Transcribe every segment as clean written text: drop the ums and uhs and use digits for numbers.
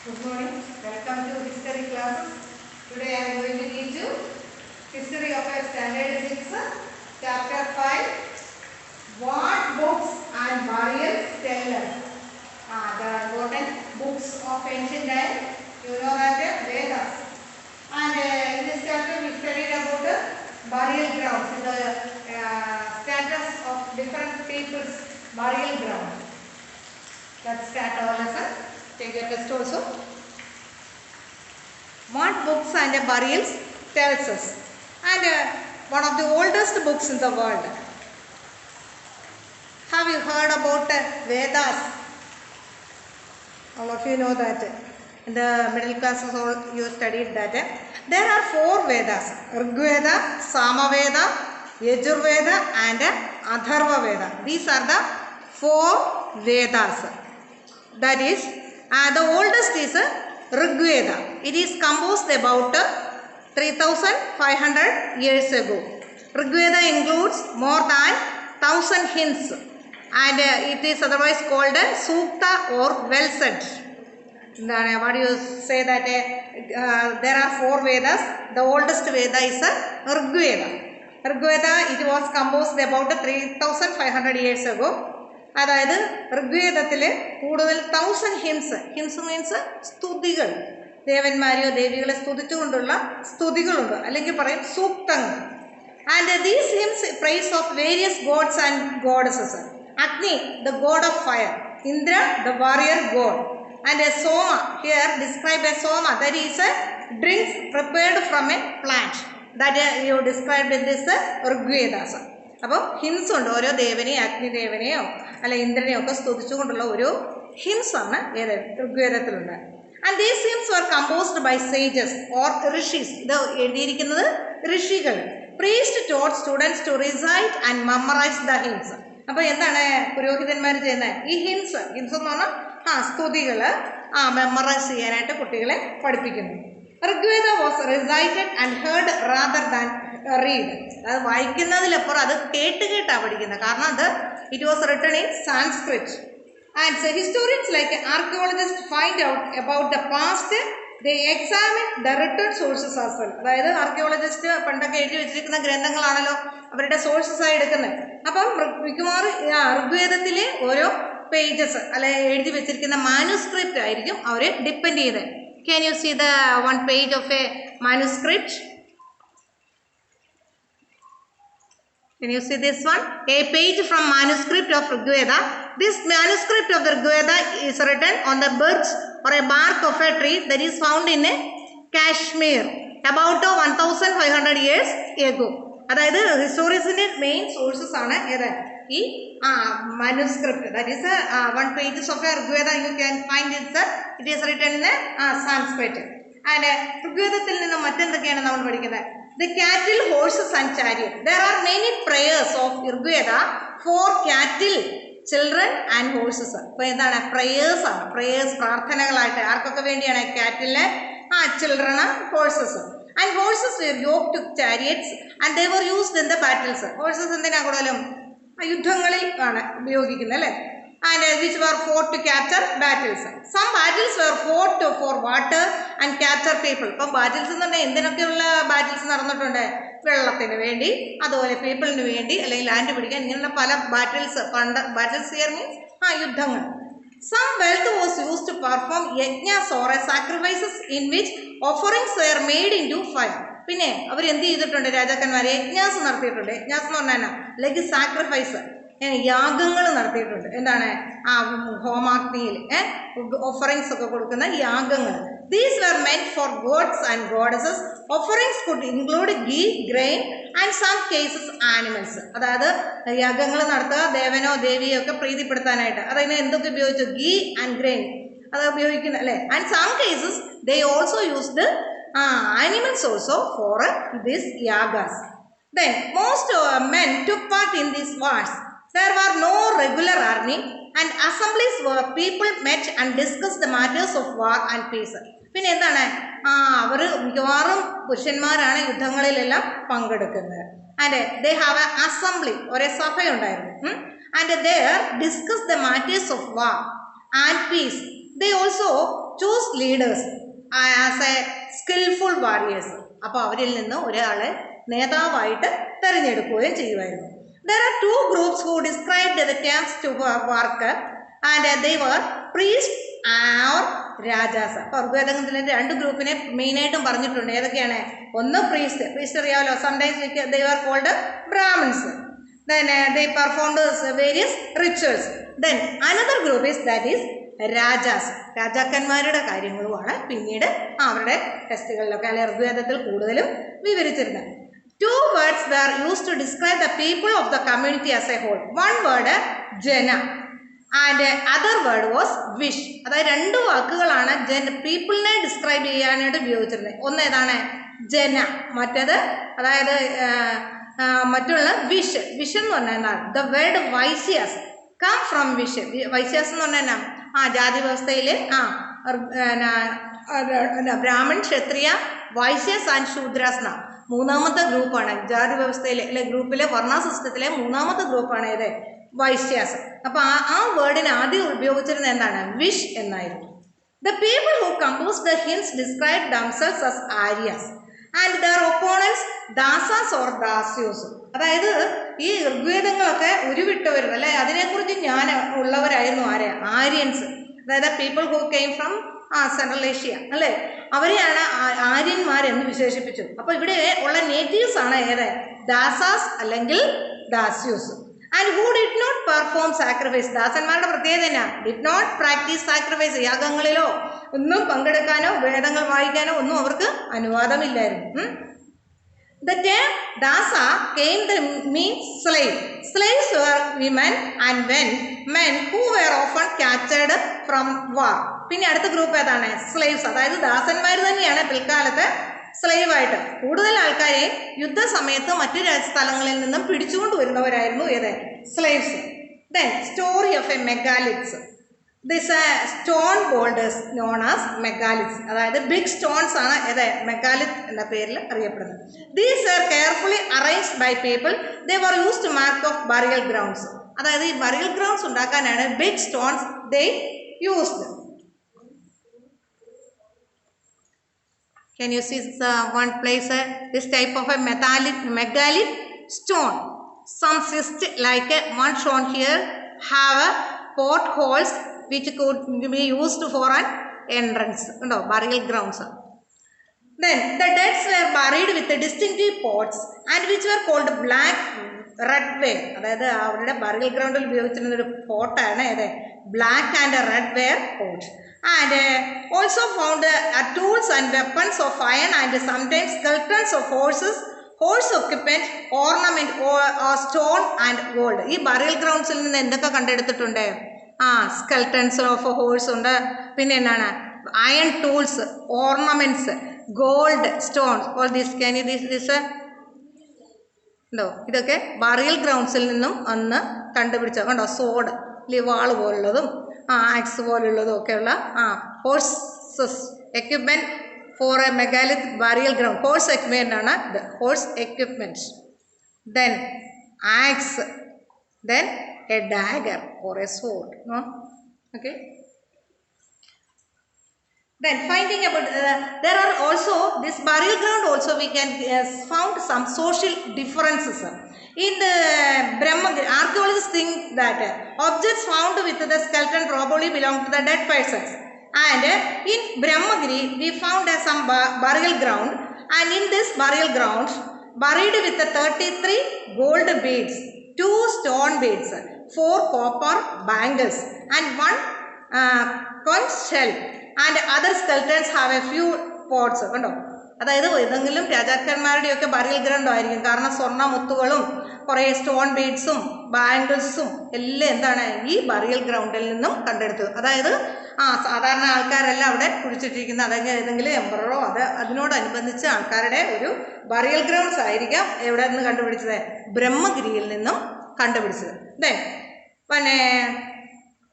Good morning. Welcome to history classes. Today I am going to teach you history of a standard 6, chapter 5. What books and burials tell us? The important books of ancient times. You know that Vedas. And in this chapter we studied about the burial grounds, the status of different people's burial grounds. Let's start our lesson. Take your test also. What books and burials tells us, and one of the oldest books in the world. Have you heard about Vedas? All of you know that. In the middle classes all you studied that. There are 4 Vedas: Rigveda, Samaveda, Yajurveda and Atharva Veda. These are the 4 Vedas. That is, the oldest is Rigveda. It is composed about 3500 years ago. Rigveda includes more than 1000 hymns and it is otherwise called Sukta or well said. What do you say that there are 4 Vedas. The oldest Veda is Rigveda. Rigveda, it was composed about 3500 years ago. അതായത് ഋഗ്വേദത്തിൽ കൂടുതൽ 1000 Hinds means സ്തുതികൾ, ദേവന്മാരെയോ ദേവികളെ സ്തുതിച്ചുകൊണ്ടുള്ള സ്തുതികളുണ്ട്, അല്ലെങ്കിൽ പറയും സൂക്തങ്ങൾ. And these hymns praise of various gods and goddesses. Agni, the god of fire; Indra, the warrior god; and Soma, here describe a Soma, that is drinks prepared from a plant. That you described in this Rigvedas. അപ്പോൾ hymns ഉണ്ട്, ഓരോ ദേവനെയോ അഗ്നിദേവനെയോ അല്ലെ ഇന്ദ്രനെയോ ഒക്കെ സ്തുതിച്ചുകൊണ്ടുള്ള ഒരു ഹിംസാണ് ഋഗ്വേദത്തിലുണ്ട്. And these hymns were composed by sages or rishis. ഇത് എഴുതിയിരിക്കുന്നത് ഋഷികൾ. Priest taught students to recite and memorize the hymns. അപ്പോൾ എന്താണ് പുരോഹിതന്മാർ ചെയ്യുന്നത്? ഈ ഹിംസ് എന്ന് പറഞ്ഞാൽ സ്തുതികൾ മെമ്മറൈസ് ചെയ്യാനായിട്ട് കുട്ടികളെ പഠിപ്പിക്കുന്നു. Rigveda was recited and heard rather than read. അത് വായിക്കുന്നതിലപ്പുറം അത് കേട്ടാണ് പഠിക്കുന്നത്. കാരണം അത് it was written in Sanskrit. And historians like archaeologist find out about the past, they examine the written sources as well. അതായത് ആർക്കിയോളജിസ്റ്റ് പണ്ടൊക്കെ എഴുതി വെച്ചിരിക്കുന്ന ഗ്രന്ഥങ്ങളാണല്ലോ അവരുടെ സോഴ്സസായി എടുക്കുന്നത്. അപ്പം മിക്കവാറും ഋഗ്വേദത്തിലെ ഓരോ പേജസ് അല്ലെ എഴുതി വെച്ചിരിക്കുന്ന മാനുസ്ക്രിപ്റ്റ് ആയിരിക്കും അവർ ഡിപ്പെൻഡ് ചെയ്തത്. Can you see the one page of a manuscript? Can you see this one? A page from manuscript of Rigveda. This manuscript of the Rigveda is written on the birch or a bark of a tree that is found in Kashmir about 1500 years ago. അതായത് ഹിസ്റ്റോറിയൻസിൻ്റെ main sources ആണ് ഏത്? ഈ manuscript. That is one pages of a Rigveda. You can find it is written in Sanskrit. And ഋഗ്വേദത്തിൽ നിന്ന് മറ്റെന്തൊക്കെയാണ് നമ്മൾ പഠിക്കുന്നത്? The cattle, horses and chariot. There are many prayers of Rigveda for cattle, children and horses. അപ്പോൾ എന്താണ്? Prayers ആണ്. Prayers പ്രാർത്ഥനകളായിട്ട് ആർക്കൊക്കെ വേണ്ടിയാണ്? കാറ്റിലിന്, ചിൽഡ്രന്, horses. And horses were yoked to chariots and they were used in the battles. Horses എന്തിനാ കൂടുതലും? യുദ്ധങ്ങളിൽ ആണ് ഉപയോഗിക്കുന്നത് അല്ലേ? And which were fought to capture battles. Some battles were fought for water and capture people. ഇപ്പം battles എന്ന് പറഞ്ഞാൽ എന്തിനൊക്കെയുള്ള battles നടന്നിട്ടുണ്ട്? വെള്ളത്തിന് വേണ്ടി, അതുപോലെ പീപ്പിളിന് വേണ്ടി, അല്ലെങ്കിൽ ലാൻഡ് പിടിക്കാൻ, ഇങ്ങനെയുള്ള പല ബാറ്റിൽസ്. ബാറ്റിൽസ് ഹിയർ മീൻസ് യുദ്ധങ്ങൾ. Some wealth was used to perform yajnas or sacrifices in which offerings were made into fire. പിന്നെ അവർ എന്ത് ചെയ്തിട്ടുണ്ട്? രാജാക്കന്മാർ യജ്ഞാസ് നടത്തിയിട്ടുണ്ട്. യജ്ഞാസ് എന്ന് പറഞ്ഞാൽ ലൈക്ക് സാക്രിഫൈസ്, യാഗങ്ങൾ നടത്തിയിട്ടുണ്ട്. എന്താണ്? ഹോമാഗ്നിയിൽ ഓഫറിങ്സ് ഒക്കെ കൊടുക്കുന്ന യാഗങ്ങൾ. These were meant for gods and goddesses. Offerings could include ghee, grain and some cases animals. അതായത് യാഗങ്ങൾ നടത്തുക ദേവനോ ദേവിയോ ഒക്കെ പ്രീതിപ്പെടുത്താനായിട്ട്. അതിന് എന്തൊക്കെ ഉപയോഗിച്ചു? ghee and grain അത് ഉപയോഗിക്കുന്നത് അല്ലേ? And some cases they also used animals also for these yagas. Then most men took part in these wars. There were no regular army and assemblies where people met and discussed the matters of war and peace. പിന്നെ എന്താണ്? അവർ മിക്കവാറും പുരുഷന്മാരാണ് യുദ്ധങ്ങളിലെല്ലാം പങ്കെടുക്കുന്നത്. And they have a assembly, ഒരേ സഭയുണ്ടായിരുന്നു. And they discuss the matters of war and peace. They also choose leaders as a skillful warriors. അപ്പോൾ അവരിൽ നിന്ന് ഒരാളെ നേതാവായിട്ട് തിരഞ്ഞെടുക്കുകയും ചെയ്യുമായിരുന്നു. There are two groups who described the tasks to work and they were priests or Rajas. അപ്പോൾ ഋഗ്വേദത്തിലെ രണ്ട് ഗ്രൂപ്പിനെ മെയിനായിട്ടും പറഞ്ഞിട്ടുണ്ട്. ഏതൊക്കെയാണ്? ഒന്ന് പ്രീസ്റ്റ് അറിയാമല്ലോ, sometimes they were called Brahmins. Then they performed various rituals. Then another group is that is Rajas. രാജാക്കന്മാരുടെ കാര്യങ്ങളുമാണ് പിന്നീട് അവരുടെ ടെസ്റ്റുകളിലൊക്കെ അല്ലെങ്കിൽ ഋഗ്വേദത്തിൽ കൂടുതലും വിവരിച്ചിരുന്നത്. Two words were used to describe the people of the community as a whole. One word jana and other word was wish. അതായത് രണ്ട് വാക്കുകളാണ് പീപ്പിളിനെ ഡിസ്ക്രൈബ് ചെയ്യാനായിട്ട് ഉപയോഗിച്ചിരുന്നത്. ഒന്ന് ഏതാണ്? ജന, മറ്റേത് അതായത് മറ്റുള്ള വിഷ്. വിഷ് എന്ന് പറഞ്ഞാൽ എന്താണ്? The word Vaishyas come from vish. Vaishyas എന്ന് പറഞ്ഞാൽ എന്നാ? ജാതി വ്യവസ്ഥയിൽ ബ്രാഹ്മൺ, ക്ഷത്രിയ, വൈശ്യസ് ആൻഡ് ശൂദ്രാസ് എന്നാ മൂന്നാമത്തെ ഗ്രൂപ്പാണ് ജാതി വ്യവസ്ഥയിലെ അല്ലെ ഗ്രൂപ്പിലെ വർണ്ണ സിസ്റ്റത്തിലെ മൂന്നാമത്തെ ഗ്രൂപ്പാണ് ഇത് വൈശ്യാസ്. അപ്പോൾ ആ വേർഡിന് ആദ്യം ഉപയോഗിച്ചിരുന്നത് എന്താണ്? വിഷ് എന്നായിരുന്നു. The people who composed the hymns describe themselves as Aryas and their opponents Dasas or Dasyus. അതായത് ഈ ഋഗ്വേദങ്ങളൊക്കെ ഉരുവിട്ടവർ അല്ലെ അതിനെക്കുറിച്ച് ജ്ഞാനം ഉള്ളവരായിരുന്നു ആര്? ആര്യൻസ്. അതായത് people who came from central Asia അല്ലേ, അവരെയാണ് ആര്യന്മാരെന്ന് വിശേഷിപ്പിച്ചു. അപ്പോൾ ഇവിടെ ഉള്ള നേറ്റീവ്സ് ആണ് ഏത്? ദാസാസ് അല്ലെങ്കിൽ Dasyus. And who did not perform sacrifice. ദാസന്മാരുടെ പ്രത്യേകത എന്നാ? Did not practice sacrifice. യാഗങ്ങളിലോ ഒന്നും പങ്കെടുക്കാനോ വേദങ്ങൾ വായിക്കാനോ ഒന്നും അവർക്ക് അനുവാദമില്ലായിരുന്നു. The term dasa came to mean slave. Slaves were women and men who were often captured from war. പിന്നെ അടുത്ത ഗ്രൂപ്പ് ഏതാണ്? സ്ലേവ്സ്. അതായത് ദാസന്മാർ തന്നെയാണ് പിൽക്കാലത്ത് സ്ലേവ് ആയിട്ട് കൂടുതൽ ആൾക്കാരെ യുദ്ധസമയത്ത് മറ്റു സ്ഥലങ്ങളിൽ നിന്നും പിടിച്ചുകൊണ്ട് വരുന്നവരായിരുന്നു ഏത്? Slaves. Then story of a megaliths. This stone boulders known as megaliths. അതായത് ബിഗ് സ്റ്റോൺസ് ആണ് ഏത്? മെഗാലിത്ത് എന്ന പേരിൽ അറിയപ്പെടുന്നത്. These are carefully arranged by people. They were used to mark of burial grounds. അതായത് ഈ ബറിയൽ ഗ്രൗണ്ട്സ് ഉണ്ടാക്കാനാണ് big stones they used. Can you see one place this type of a megalith stone? Some cyst like one shown here have portholes which could be used for an entrance. No, burial grounds. Then the dead were buried with distinctive pots and which were called black red ware. അതായത് അവരുടെ burial ഗ്രൗണ്ടിൽ ഉപയോഗിച്ചിരുന്ന ഒരു പോട്ടാണ് ഏത്? Black and red wear pot. And also found tools and weapons of iron and sometimes skeletons of horses, horse equipment, ornament or stone and gold. ഈ burial ഗ്രൗണ്ട്സിൽ നിന്ന് എന്തൊക്കെ കണ്ടെടുത്തിട്ടുണ്ട്? സ്കെൽട്ടൻസ് ഓഫ് ഹോഴ്സ് ഉണ്ട്, പിന്നെ എന്താണ് iron tools, ornaments, gold, stones. All this can you this ഉണ്ടോ? ഇതൊക്കെ burial ഗ്രൗണ്ട്സിൽ നിന്നും അന്ന് കണ്ടുപിടിച്ച കണ്ടോ? സോഡ്, വാള് പോലുള്ളതും ആക്സ് പോലുള്ളതും ഒക്കെയുള്ള horses equipment for a megalith burial ground. Horse equipment ആണ് ഇത്, horse equipments. Then axe, then a dagger or a sword. Okay. Then finding about there are also this burial ground also we can found some social differences. In the Brahmagiri, archaeologists think that objects found with the skeleton probably belong to the dead persons. And in Brahmagiri, we found some burial ground, and in this burial ground, buried with the 33 gold beads, 2 stone beads, 4 copper bangles, and 1 conch shell, and other skeletons have a few pots. കണ്ടോ? അതായത് ഏതെങ്കിലും രാജാക്കന്മാരുടെയൊക്കെ burial ground ആയിരിക്കും. കാരണം സ്വർണ്ണ മുത്തുകളും കുറേ stone ബീഡ്സും ബാംഗിൾസും എല്ലാം എന്താണ് ഈ ബറിയൽ ഗ്രൗണ്ടിൽ നിന്നും കണ്ടെടുത്തത്. അതായത് സാധാരണ ആൾക്കാരെല്ലാം അവിടെ കുഴിച്ചിട്ടിരിക്കുന്ന അതായത് ഏതെങ്കിലും എംപററോ അതിനോടനുബന്ധിച്ച് ആൾക്കാരുടെ ഒരു ബറിയൽ ഗ്രൗണ്ട്സ് ആയിരിക്കാം എവിടെ നിന്ന് കണ്ടുപിടിച്ചത്? ബ്രഹ്മഗിരിയിൽ നിന്നും കണ്ടുപിടിച്ചത്.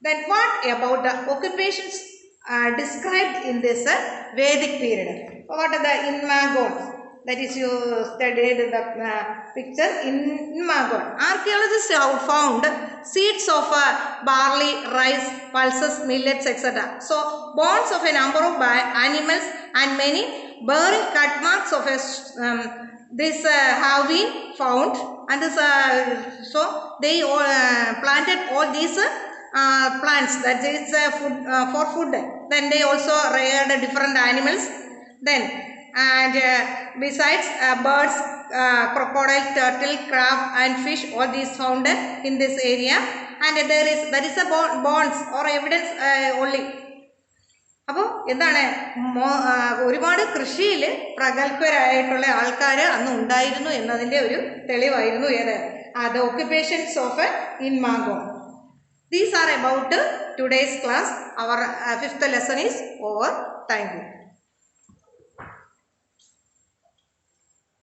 Then what about the occupations described in this Vedic period? What are the Inmagon? that is you studied the picture in Magon. Archaeologists have found seeds of barley, rice, pulses, millets, etc. So bones of a number of animals and many bearing cut marks of this have been found, and this, so they planted all these plants, that is food, for food. Then they also reared different animals. Then and besides birds, crocodile, turtle, crab and fish, all these found in this area, and there is a bones or evidence only. അപ്പോൾ എന്താണ് ഒരുപാട് കൃഷിയിൽ പ്രഗത്ഭരായിട്ടുള്ള ആൾക്കാർ അന്ന് ഉണ്ടായിരുന്നു എന്നതിൻ്റെ ഒരു തെളിവായിരുന്നു ഏത് the occupations of in Magog. These are about today's class. Our fifth lesson is over. Thank you.